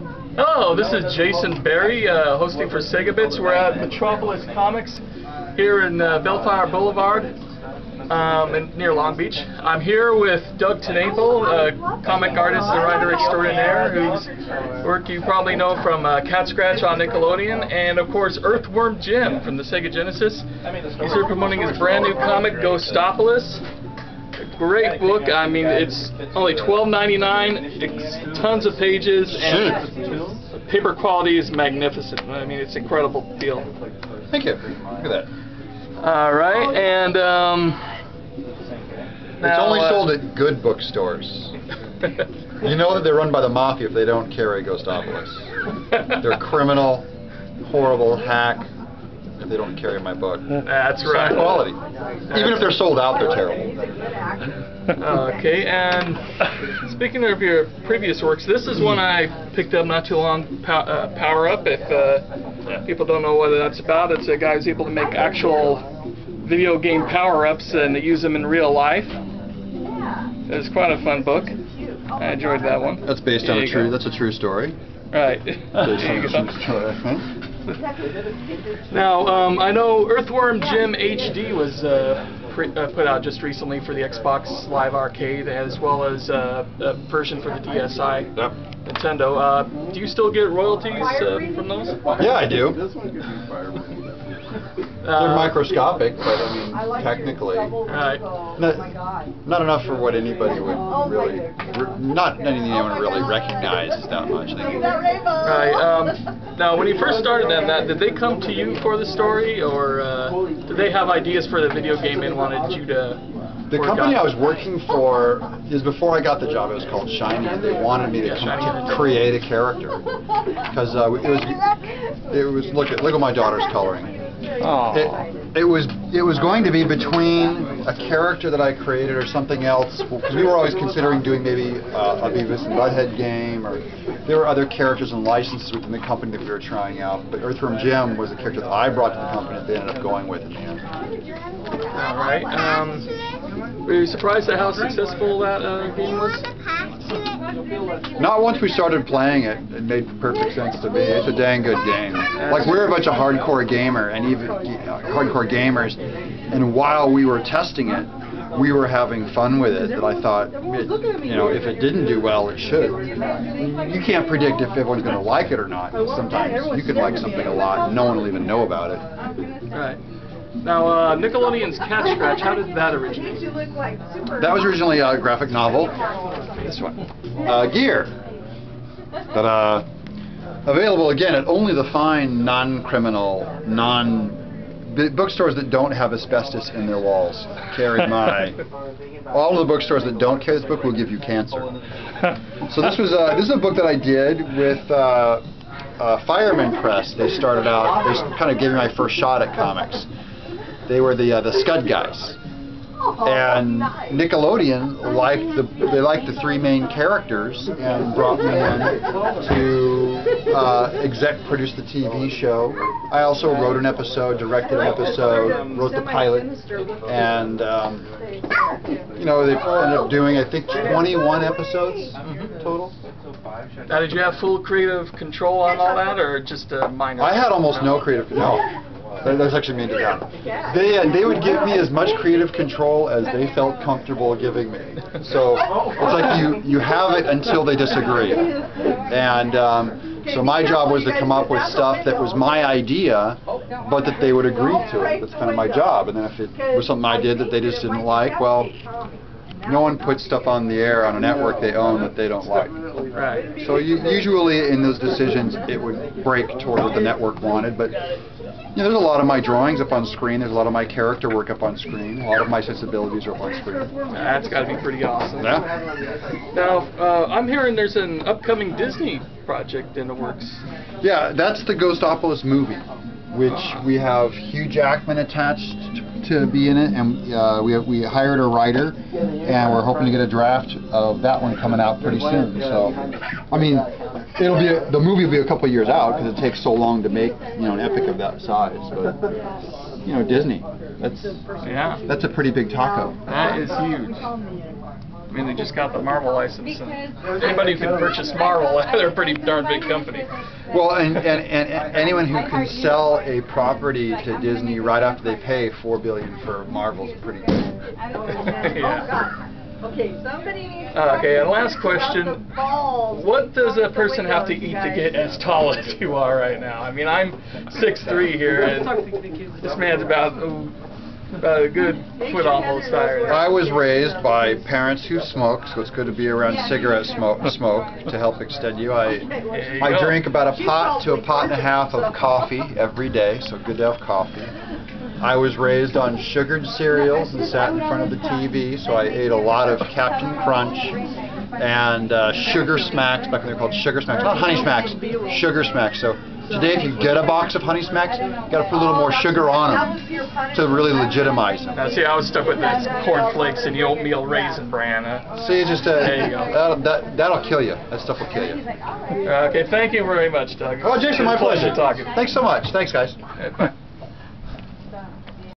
Hello, this is Jason Berry, hosting for Sega Bits. We're at Metropolis Comics here in Bellflower Boulevard, near Long Beach. I'm here with Doug Tenapel, a comic artist and writer extraordinaire, whose work you probably know from Cat Scratch on Nickelodeon, and of course Earthworm Jim from the Sega Genesis. He's here promoting his brand new comic, Ghostopolis. Great book. I mean, it's only $12.99. It's tons of pages, and paper quality is magnificent. I mean, it's incredible deal. Thank you. Look at that. All right, and it's only sold at good bookstores. You know that they're run by the mafia if they don't carry Ghostopolis. They're criminal, horrible hack if they don't carry my book. That's right. It's high quality. Even if they're sold out, they're terrible. Okay, and speaking of your previous works, this is one I picked up not too long, Power Up. If people don't know what that's about, it's a guy who's able to make actual video game power-ups and use them in real life. It's quite a fun book. I enjoyed that one. That's based on that's a true story. Right. There you go. Now, I know Earthworm Jim HD was put out just recently for the Xbox Live Arcade, as well as a version for the DSi Nintendo. Do you still get royalties from those? Yeah, I do. They're microscopic, but I mean, technically, not enough for what anybody would really, not anything anyone would really recognize that much. Right. Now, when you first started that, did they come to you for the story, or did they have ideas for the video game and wanted you to? The company I was working for is before I got the job. It was called Shiny, and they wanted me to create a character because it was look at my daughter's coloring. It was going to be between a character that I created or something else, because we were always considering doing maybe a Beavis and Butthead game, or there were other characters and licenses within the company that we were trying out. But Earthworm Jim was the character that I brought to the company that they ended up going with in the end. All right. Were you surprised at how successful that game was? Not once we started playing it. It made perfect sense to me. It's a dang good game. Like, we're a bunch of hardcore gamers, and while we were testing it, we were having fun with it. That I thought, if it didn't do well, it should. You can't predict if everyone's going to like it or not. Sometimes you can like something a lot, and no one will even know about it. Right. Now, Nickelodeon's Cat Scratch, how did that originate? That was originally a graphic novel. This one. Gear. But available again at only the fine, non-criminal, bookstores that don't have asbestos in their walls. Carry my. All of the bookstores that don't carry this book will give you cancer. So this is a book that I did with Fireman Press. They started out. They kind of gave me my first shot at comics. They were the Scud guys, and Nickelodeon liked the three main characters and brought me in to exec produce the TV show. I also wrote an episode, directed an episode, wrote the pilot, and they ended up doing, I think, 21 episodos total. Now, did you have full creative control on all that, or just a minor? I had almost no creative control. That's actually mean to them. They would give me as much creative control as they felt comfortable giving me. So it's like you have it until they disagree. And so my job was to come up with stuff that was my idea, but that they would agree to it. That's kind of my job. And then if it was something I did that they just didn't like, well, no one puts stuff on the air on a network they own that they don't like. Right. So usually in those decisions it would break toward what the network wanted, but there's a lot of my drawings up on screen, there's a lot of my character work up on screen, a lot of my sensibilities are up on screen. That's got to be pretty awesome. Yeah. Now, I'm hearing there's an upcoming Disney project in the works. Yeah, that's the Ghostopolis movie, which we have Hugh Jackman attached to be in it, and we hired a writer, and we're hoping to get a draft of that one coming out pretty soon. So, I mean, the movie will be a couple of years out because it takes so long to make an epic of that size. But Disney, that's a pretty big taco. That is huge. I mean, they just got the Marvel license. And anybody who can purchase Marvel, they're a pretty darn big company. Well, and anyone who can sell a property to Disney right after they pay $4 billion for Marvel is pretty good. Yeah. Okay, somebody needs Okay, and last question. What does a person have to eat to get as tall as you are right now? I mean, I'm 6'3" here, and this man's about a good foot almost higher. I was raised by parents who smoke, so it's good to be around cigarette smoke to help extend you. I drink about a pot to a pot and a half of coffee every day, so good to have coffee. I was raised on sugared cereals and sat in front of the TV, so I ate a lot of Captain Crunch and Sugar Smacks, back when they were called Sugar Smacks, not Honey Smacks, Sugar Smacks. So today if you get a box of Honey Smacks, you got to put a little more sugar on them to really legitimize them. See, I was stuck with the Corn Flakes and the oatmeal raisin bran. See, just there you go. that'll kill you. That stuff will kill you. Okay, thank you very much, Doug. Oh, Jason, my pleasure. Talking. Thanks so much. Thanks, guys. Bye.